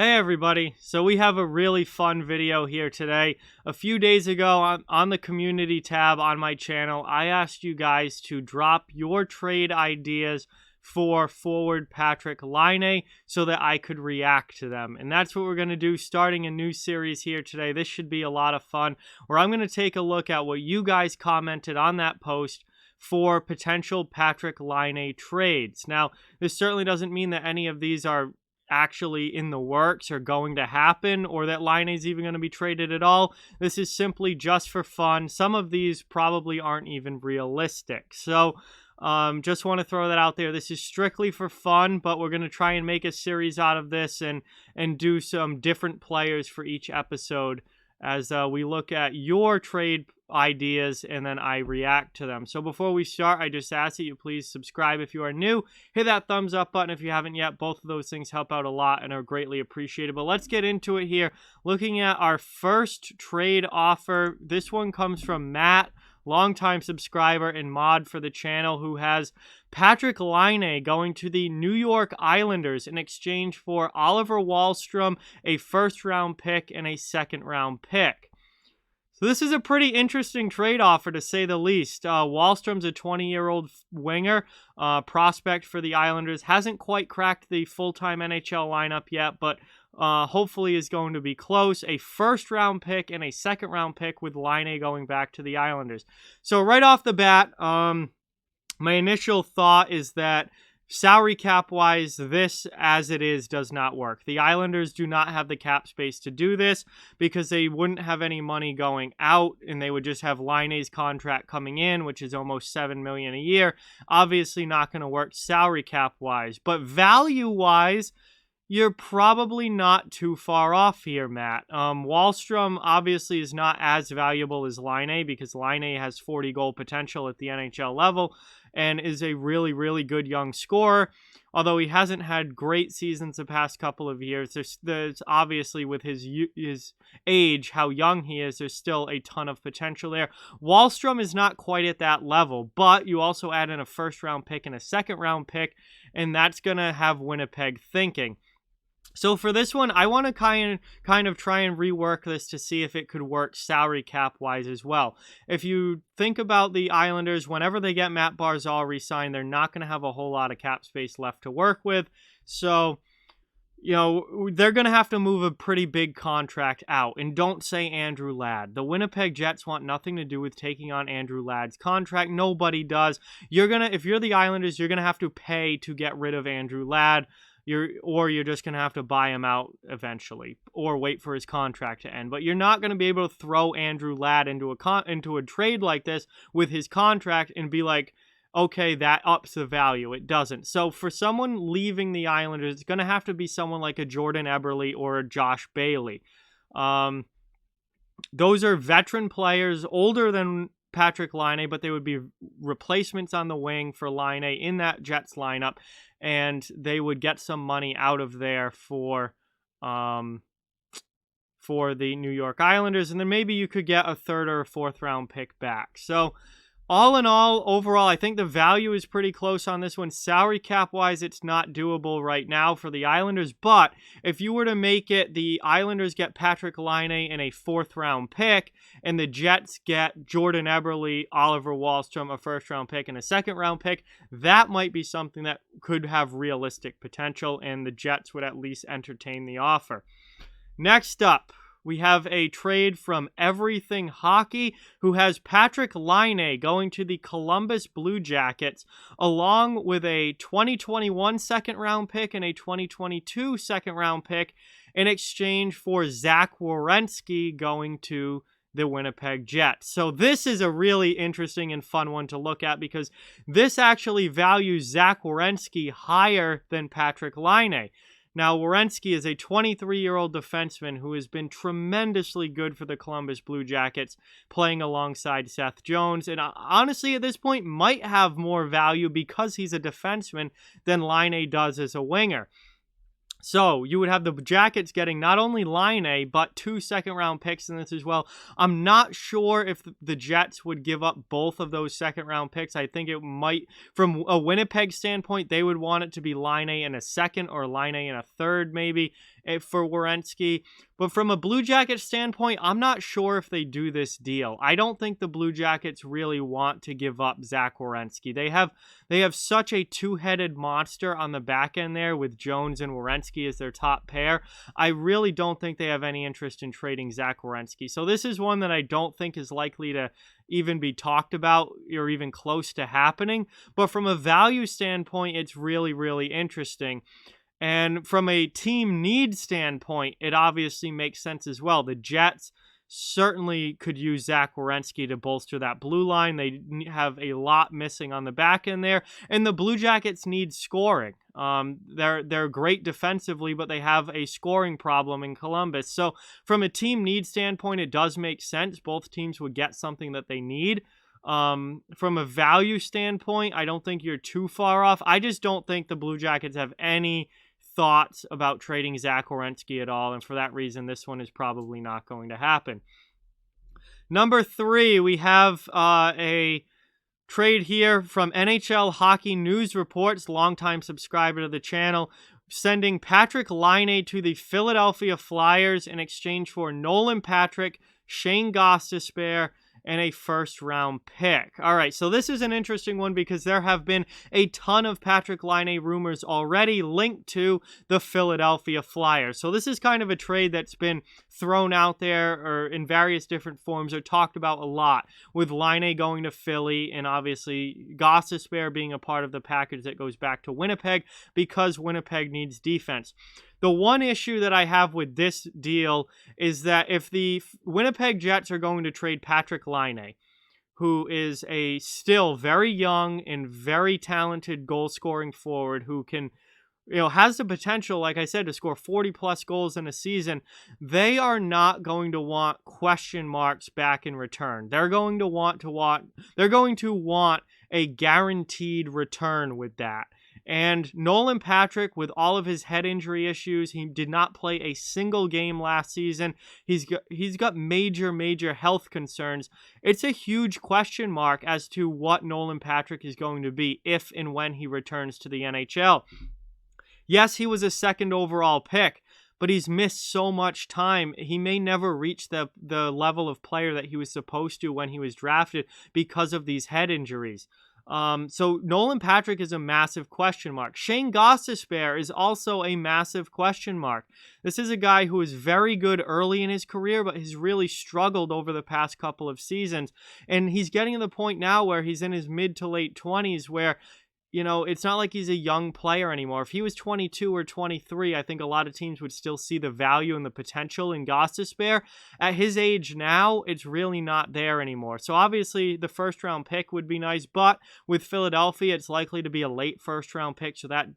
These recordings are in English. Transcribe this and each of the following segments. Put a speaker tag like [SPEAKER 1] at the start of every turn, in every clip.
[SPEAKER 1] Hey everybody, so we have a really fun video here today. A few days ago on the community tab on my channel, I asked you guys to drop your trade ideas for forward Patrik Laine so that I could react to them. And that's what we're going to do, starting a new series here today. This should be a lot of fun, where I'm going to take a look at what you guys commented on that post for potential Patrik Laine trades. Now, this certainly doesn't mean that any of these are actually in the works or going to happen, or that Laine is even going to be traded at all. This is simply just for fun. Some of these probably aren't even realistic. So just want to throw that out there. This is strictly for fun, but we're going to try and make a series out of this and do some different players for each episode as we look at your trade ideas and then I react to them. So before we start, I just ask that you please subscribe if you are new. Hit that thumbs up button if you haven't yet. Both of those things help out a lot and are greatly appreciated. But let's get into it here. Looking at our first trade offer. This one comes from Matt, longtime subscriber and mod for the channel, who has Patrik Laine going to the New York Islanders in exchange for Oliver Wahlstrom, a first-round pick, and a second-round pick. So this is a pretty interesting trade offer, to say the least. Wahlstrom's a 20-year-old winger, prospect for the Islanders. Hasn't quite cracked the full-time NHL lineup yet, but hopefully is going to be close. A first-round pick and a second-round pick, with Laine going back to the Islanders. So right off the bat, my initial thought is that salary cap-wise, this, as it is, does not work. The Islanders do not have the cap space to do this because they wouldn't have any money going out, and they would just have Laine's contract coming in, which is almost $7 million a year. Obviously not going to work salary cap-wise. But value-wise, you're probably not too far off here, Matt. Wahlstrom obviously is not as valuable as Laine because Laine has 40 goal potential at the NHL level and is a really, really good young scorer. Although he hasn't had great seasons the past couple of years, there's obviously, with his age, how young he is, there's still a ton of potential there. Wahlstrom is not quite at that level, but you also add in a first-round pick and a second-round pick, and that's going to have Winnipeg thinking. So for this one, I want to kind of try and rework this to see if it could work salary cap-wise as well. If you think about the Islanders, whenever they get Matt Barzal re-signed, they're not going to have a whole lot of cap space left to work with. So, you know, they're going to have to move a pretty big contract out. And don't say Andrew Ladd. The Winnipeg Jets want nothing to do with taking on Andrew Ladd's contract. Nobody does. If you're the Islanders, you're going to have to pay to get rid of Andrew Ladd. You're just going to have to buy him out eventually, or wait for his contract to end. But you're not going to be able to throw Andrew Ladd into a trade like this with his contract and be like, okay, that ups the value. It doesn't. So for someone leaving the Islanders, it's going to have to be someone like a Jordan Eberle or a Josh Bailey. Those are veteran players, older than Patrik Laine, but they would be replacements on the wing for Laine in that Jets lineup, and they would get some money out of there for the New York Islanders, and then maybe you could get a third or a fourth round pick back. So all in all, overall, I think the value is pretty close on this one. Salary cap-wise, it's not doable right now for the Islanders, but if you were to make it, the Islanders get Patrik Laine and a fourth-round pick, and the Jets get Jordan Eberle, Oliver Wahlstrom, a first-round pick, and a second-round pick, that might be something that could have realistic potential, and the Jets would at least entertain the offer. Next up, we have a trade from Everything Hockey, who has Patrik Laine going to the Columbus Blue Jackets, along with a 2021 second-round pick and a 2022 second-round pick, in exchange for Zach Werenski going to the Winnipeg Jets. So this is a really interesting and fun one to look at, because this actually values Zach Werenski higher than Patrik Laine. Now, Werenski is a 23-year-old defenseman who has been tremendously good for the Columbus Blue Jackets, playing alongside Seth Jones, and honestly, at this point, might have more value because he's a defenseman than Laine does as a winger. So you would have the Jackets getting not only Laine, but 2 second-round picks in this as well. I'm not sure if the Jets would give up both of those second-round picks. I think it might, from a Winnipeg standpoint, they would want it to be Laine in a second or Laine in a third maybe, for Werenski. But from a Blue Jackets standpoint, I'm not sure if they do this deal. I don't think the Blue Jackets really want to give up Zach Werenski. They have such a two-headed monster on the back end there with Jones and Werenski as their top pair. I really don't think they have any interest in trading Zach Werenski. So this is one that I don't think is likely to even be talked about or even close to happening. But from a value standpoint, it's really, really interesting. And from a team need standpoint, it obviously makes sense as well. The Jets certainly could use Zach Werenski to bolster that blue line. They have a lot missing on the back end there. And the Blue Jackets need scoring. They're great defensively, but they have a scoring problem in Columbus. So from a team need standpoint, it does make sense. Both teams would get something that they need. From a value standpoint, I don't think you're too far off. I just don't think the Blue Jackets have any thoughts about trading Zach Werenski at all, and for that reason, this one is probably not going to happen. Number 3, we have a trade here from NHL Hockey News Reports, longtime subscriber to the channel, sending Patrik Laine to the Philadelphia Flyers in exchange for Nolan Patrick, Shane Gostisbehere, and a first-round pick. All right, so this is an interesting one because there have been a ton of Patrik Laine rumors already linked to the Philadelphia Flyers. So this is kind of a trade that's been thrown out there or in various different forms or talked about a lot, with Laine going to Philly and obviously Gostisbehere being a part of the package that goes back to Winnipeg because Winnipeg needs defense. The one issue that I have with this deal is that if the Winnipeg Jets are going to trade Patrik Laine, who is a still very young and very talented goal-scoring forward who can, has the potential, like I said, to score 40-plus goals in a season, they are not going to want question marks back in return. They're going to want a guaranteed return with that. And Nolan Patrick, with all of his head injury issues, he did not play a single game last season. He's got major health concerns. It's a huge question mark as to what Nolan Patrick is going to be if and when he returns to the NHL. Yes, he was a second overall pick, but he's missed so much time. He may never reach the level of player that he was supposed to when he was drafted because of these head injuries. So Nolan Patrick is a massive question mark. Shane Gostisbehere is also a massive question mark. This is a guy who is very good early in his career, but has really struggled over the past couple of seasons. And he's getting to the point now where he's in his mid to late 20s where, it's not like he's a young player anymore. If he was 22 or 23, I think a lot of teams would still see the value and the potential in Gostisbehere. At his age now, it's really not there anymore. So obviously, the first-round pick would be nice, but with Philadelphia, it's likely to be a late first-round pick, so that,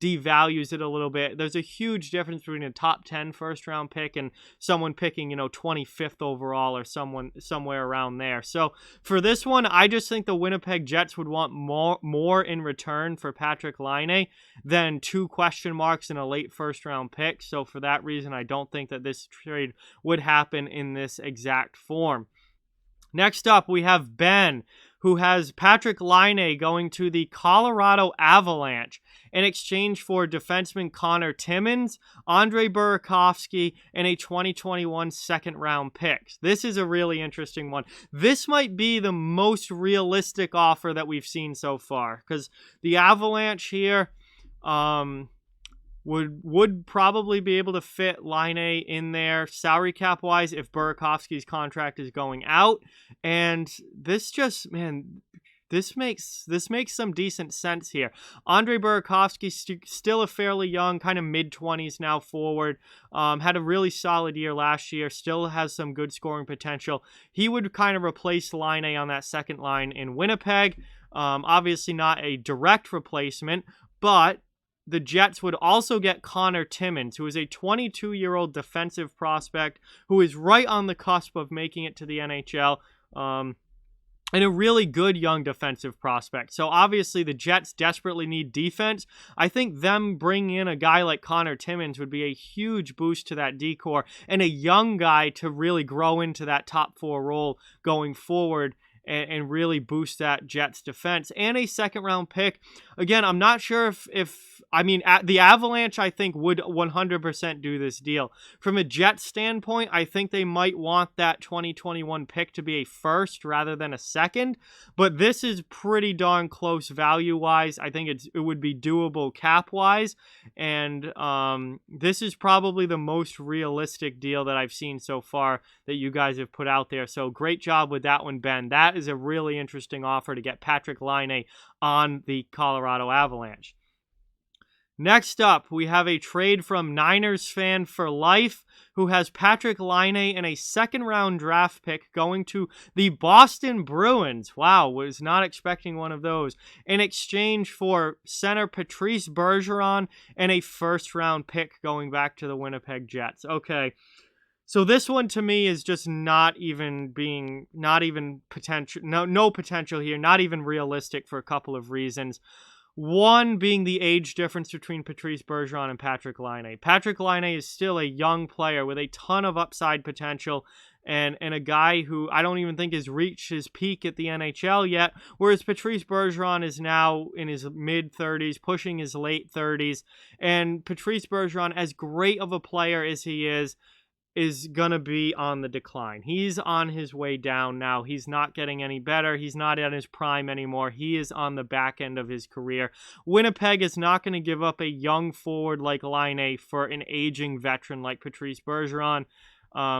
[SPEAKER 1] devalues it a little bit. There's a huge difference between a top 10 first-round pick and someone picking, 25th overall or somewhere around there. So for this one, I just think the Winnipeg Jets would want more in return for Patrik Laine than 2 question marks and a late first-round pick. So for that reason, I don't think that this trade would happen in this exact form. Next up, we have Ben, who has Patrik Laine going to the Colorado Avalanche in exchange for defenseman Connor Timmins, Andre Burakovsky, and a 2021 second-round pick. This is a really interesting one. This might be the most realistic offer that we've seen so far, because the Avalanche here would probably be able to fit Laine in there salary cap wise if Burakovsky's contract is going out, and this makes some decent sense here. Andre Burakovsky still a fairly young, kind of mid-20s now forward. Had a really solid year last year. Still has some good scoring potential. He would kind of replace Laine on that second line in Winnipeg. Obviously not a direct replacement, but the Jets would also get Connor Timmins, who is a 22-year-old defensive prospect who is right on the cusp of making it to the NHL. And a really good young defensive prospect. So obviously the Jets desperately need defense. I think them bringing in a guy like Connor Timmins would be a huge boost to that D-core and a young guy to really grow into that top 4 role going forward. and really boost that Jets defense, and a second-round pick. Again, I'm not sure if I mean, the Avalanche, I think, would 100% do this deal. From a Jets standpoint, I think they might want that 2021 pick to be a first rather than a second, but this is pretty darn close value-wise. I think it would be doable cap-wise, and this is probably the most realistic deal that I've seen so far that you guys have put out there. So great job with that one, Ben. That is a really interesting offer to get Patrik Laine on the Colorado Avalanche. Next up, we have a trade from Niners fan for life who has Patrik Laine and a second-round draft pick going to the Boston Bruins. Wow, was not expecting one of those. In exchange for center Patrice Bergeron and a first-round pick going back to the Winnipeg Jets. Okay, so this one to me is just not even potential, no potential here, not even realistic for a couple of reasons. One being the age difference between Patrice Bergeron and Patrik Laine. Patrik Laine is still a young player with a ton of upside potential and a guy who I don't even think has reached his peak at the NHL yet, whereas Patrice Bergeron is now in his mid-30s, pushing his late 30s. And Patrice Bergeron, as great of a player as he is going to be on the decline. He's on his way down now. He's not getting any better. He's not in his prime anymore. He is on the back end of his career. Winnipeg is not going to give up a young forward like Laine for an aging veteran like Patrice Bergeron.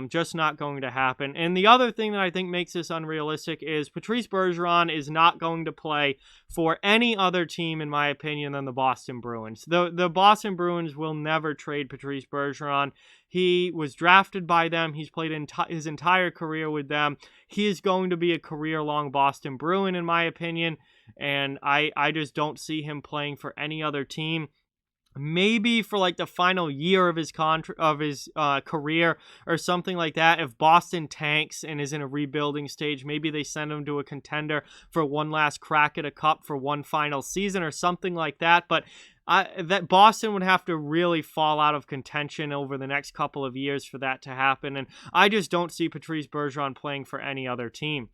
[SPEAKER 1] Just not going to happen. And the other thing that I think makes this unrealistic is Patrice Bergeron is not going to play for any other team, in my opinion, than the Boston Bruins. The Boston Bruins will never trade Patrice Bergeron. He was drafted by them. He's played his entire career with them. He is going to be a career-long Boston Bruin, in my opinion, and I just don't see him playing for any other team. Maybe for like the final year of his career or something like that. If Boston tanks and is in a rebuilding stage, maybe they send him to a contender for one last crack at a cup for one final season or something like that. But that Boston would have to really fall out of contention over the next couple of years for that to happen. And I just don't see Patrice Bergeron playing for any other team.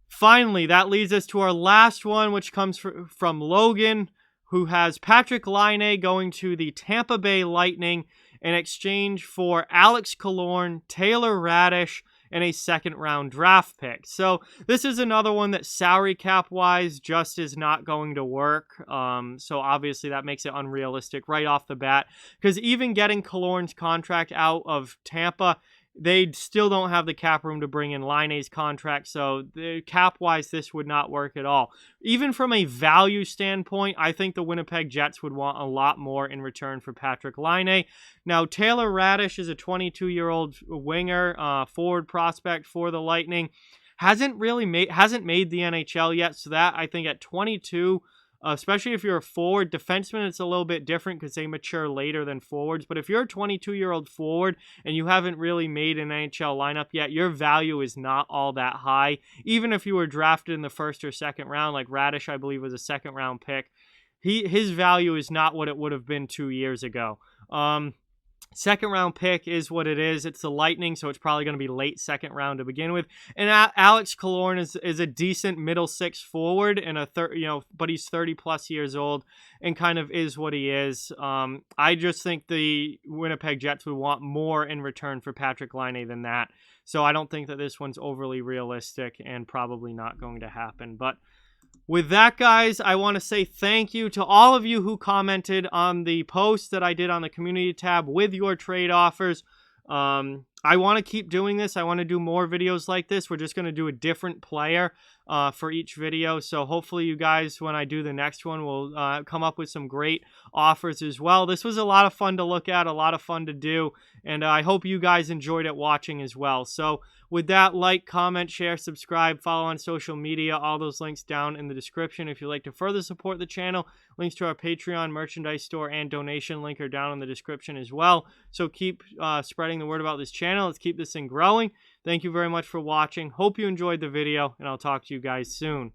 [SPEAKER 1] Finally, that leads us to our last one, which comes from Logan, who has Patrik Laine going to the Tampa Bay Lightning in exchange for Alex Killorn, Taylor Radish, and a second-round draft pick. So this is another one that salary cap-wise just is not going to work. So obviously that makes it unrealistic right off the bat, because even getting Killorn's contract out of Tampa, they still don't have the cap room to bring in Laine's contract, so cap-wise, this would not work at all. Even from a value standpoint, I think the Winnipeg Jets would want a lot more in return for Patrik Laine. Now, Taylor Radish is a 22-year-old winger, forward prospect for the Lightning. Hasn't made the NHL yet, so that, I think, at 22, especially if you're a forward. Defenseman, it's a little bit different because they mature later than forwards. But if you're a 22-year-old forward and you haven't really made an NHL lineup yet, your value is not all that high. Even if you were drafted in the first or second round, like Radish, I believe, was a second-round pick, his value is not what it would have been 2 years ago. Second round pick is what it is. It's the Lightning, so it's probably going to be late second round to begin with. And Alex Killorn is a decent middle six forward and but he's 30 plus years old and kind of is what he is. I just think the Winnipeg Jets would want more in return for Patrik Laine than that. So I don't think that this one's overly realistic and probably not going to happen. But with that, guys, I want to say thank you to all of you who commented on the post that I did on the community tab with your trade offers. I want to keep doing this. I want to do more videos like this. We're just going to do a different player for each video. So hopefully you guys, when I do the next one, will come up with some great offers as well. This was a lot of fun to look at, a lot of fun to do, and I hope you guys enjoyed it watching as well. So with that, like, comment, share, subscribe, follow on social media, all those links down in the description. If you'd like to further support the channel, links to our Patreon, merchandise store, and donation link are down in the description as well. So keep spreading the word about this channel. Let's keep this thing growing. Thank you very much for watching. Hope you enjoyed the video, and I'll talk to you guys soon.